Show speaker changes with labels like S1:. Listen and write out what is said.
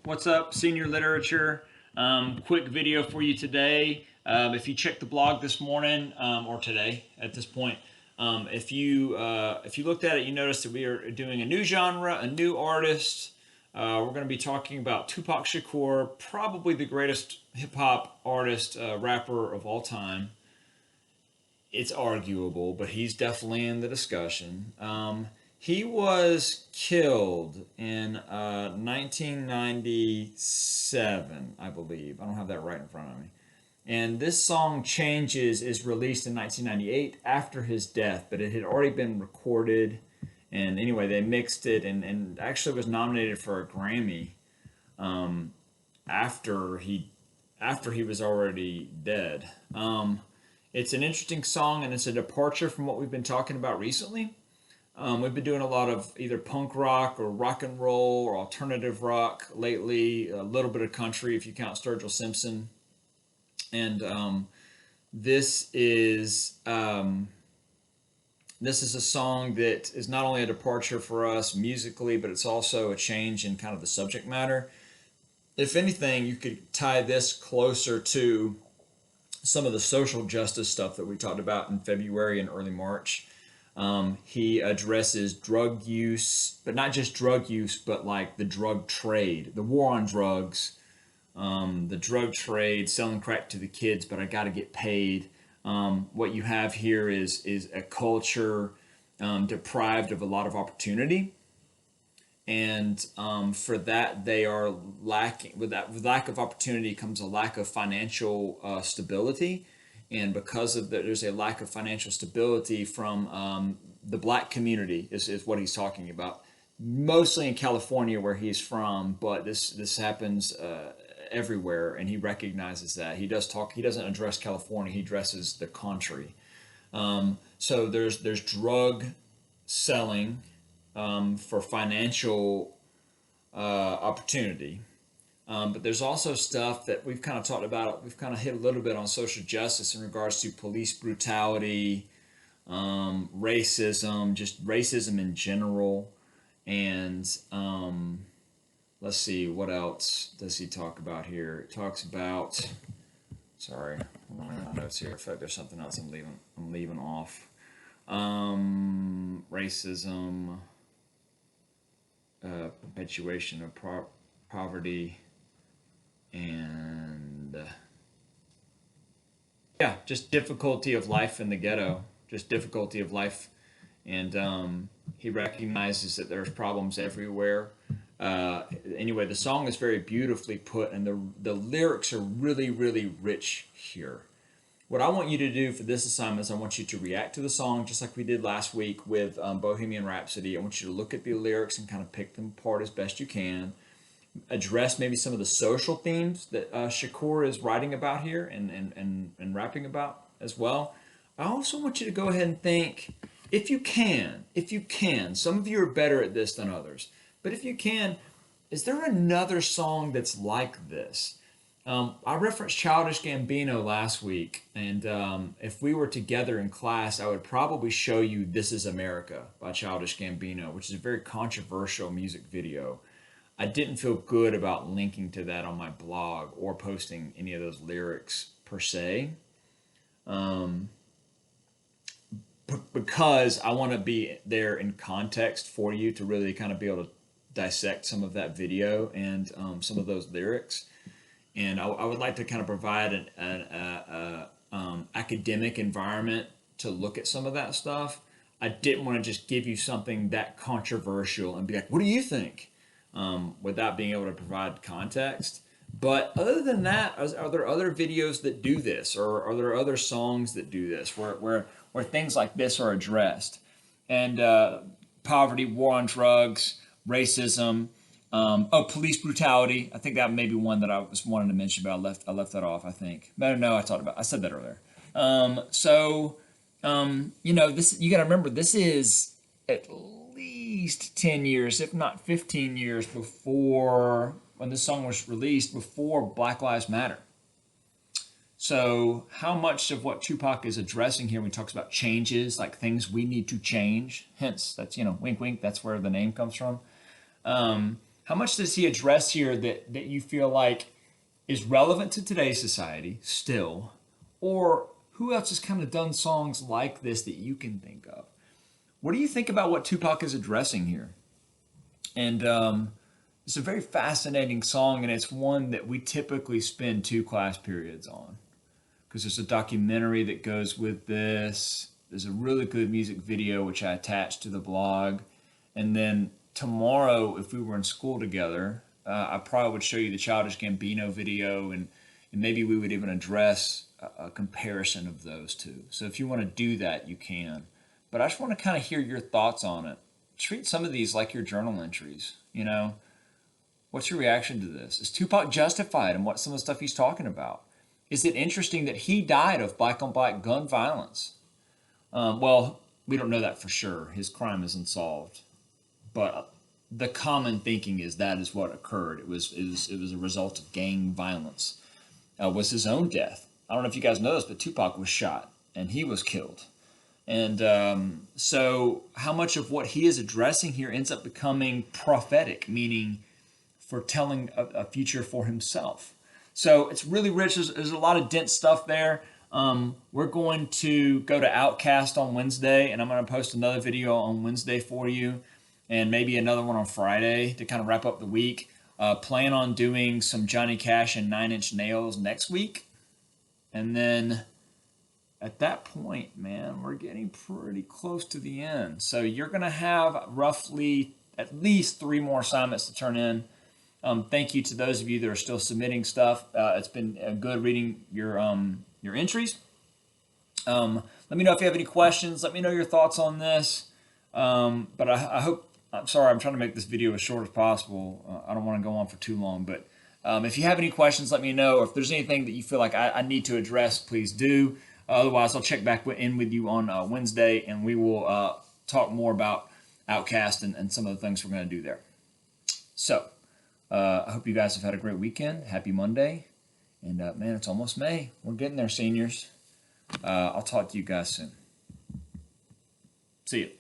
S1: What's up, senior literature? Quick video for you today. If you checked the blog this morning or today at this point, if you looked at it, you noticed that we are doing a new genre, a new artist. We're going to be talking about Tupac Shakur, probably the greatest hip hop artist, rapper of all time. It's arguable, but he's definitely in the discussion. He was killed in 1997, I believe. I don't have that right in front of me. And this song Changes is released in 1998 after his death, but it had already been recorded. And anyway, they mixed it and actually was nominated for a Grammy um, after he after he was already dead. It's an interesting song and it's a departure from what we've been talking about recently. We've been doing a lot of either punk rock or rock and roll or alternative rock lately, a little bit of country if you count Sturgill Simpson. And this is um, this is a song that is not only a departure for us musically, but it's also a change in kind of the subject matter. If anything, you could tie this closer to some of the social justice stuff that we talked about in February and early March. He addresses drug use, but not just drug use, but like the drug trade, the war on drugs, the drug trade, selling crack to the kids, but I got to get paid. What you have here is a culture deprived of a lot of opportunity, and for that they are lacking. With lack of opportunity comes a lack of financial stability, and because of that, there's a lack of financial stability from the black community is what he's talking about. Mostly in California where he's from, but this happens everywhere, and he recognizes that. He does talk. He doesn't address California. He addresses the country. So there's drug selling for financial opportunity. But there's also stuff that we've kind of talked about. We've kind of hit a little bit on social justice in regards to police brutality, racism, just racism in general. And let's see, what else does he talk about here? It talks about, sorry, my notes here. I feel like there's something else I'm leaving off. Racism, perpetuation of poverty, and yeah, just difficulty of life in the ghetto, just difficulty of life. And he recognizes that there's problems everywhere. Anyway, the song is very beautifully put, and the lyrics are really, really rich here. What I want you to do for this assignment is I want you to react to the song just like we did last week with Bohemian Rhapsody. I want you to look at the lyrics and kind of pick them apart as best you can. Address maybe some of the social themes that Shakur is writing about here and rapping about as well. I also want you to go ahead and think, if you can, some of you are better at this than others, but if you can, is there another song that's like this? I referenced Childish Gambino last week, and if we were together in class, I would probably show you This Is America by Childish Gambino, which is a very controversial music video. I didn't feel good about linking to that on my blog or posting any of those lyrics per se, um, because I want to be there in context for you to really kind of be able to dissect some of that video and some of those lyrics. And I would like to kind of provide an academic environment to look at some of that stuff. I didn't want to just give you something that controversial and be like, "What do you think?" Without being able to provide context. But other than that, are there other videos that do this, or are there other songs that do this, where things like this are addressed? And poverty, war on drugs, racism, police brutality. I think that may be one that I was wanting to mention, but I left that off. I think. No, I said that earlier. This you got to remember. This is at least 10 years, if not 15 years before when this song was released, before Black Lives Matter. So, how much of what Tupac is addressing here when he talks about changes, like things we need to change, hence that's, wink, wink, that's where the name comes from. how much does he address here that you feel like is relevant to today's society still? Or who else has kind of done songs like this that you can think of? What do you think about what Tupac is addressing here? And it's a very fascinating song, and it's one that we typically spend 2 class periods on because there's a documentary that goes with this. There's a really good music video which I attached to the blog, and then tomorrow, if we were in school together, I probably would show you the Childish Gambino video, and maybe we would even address a comparison of those two. So if you want to do that, you can. But I just want to kind of hear your thoughts on it. Treat some of these like your journal entries. You know, what's your reaction to this? Is Tupac justified in what some of the stuff he's talking about? Is it interesting that he died of black on black gun violence? Well, we don't know that for sure. His crime is unsolved, but the common thinking is that is what occurred. It was a result of gang violence. Was his own death? I don't know if you guys know this, but Tupac was shot and he was killed. And so how much of what he is addressing here ends up becoming prophetic, meaning foretelling a future for himself. So it's really rich. There's a lot of dense stuff there. We're going to go to Outcast on Wednesday, and I'm going to post another video on Wednesday for you, and maybe another one on Friday to kind of wrap up the week. Plan on doing some Johnny Cash and Nine Inch Nails next week. And then at that point, man, we're getting pretty close to the end. So you're going to have roughly at least 3 more assignments to turn in. Thank you to those of you that are still submitting stuff. It's been good reading your entries. Let me know if you have any questions. Let me know your thoughts on this. But I hope, I'm sorry, I'm trying to make this video as short as possible. I don't want to go on for too long, but if you have any questions, let me know. If there's anything that you feel like I need to address, please do. Otherwise, I'll check back in with you on Wednesday, and we will talk more about Outcast and some of the things we're going to do there. So, I hope you guys have had a great weekend. Happy Monday. And, man, it's almost May. We're getting there, seniors. I'll talk to you guys soon. See you.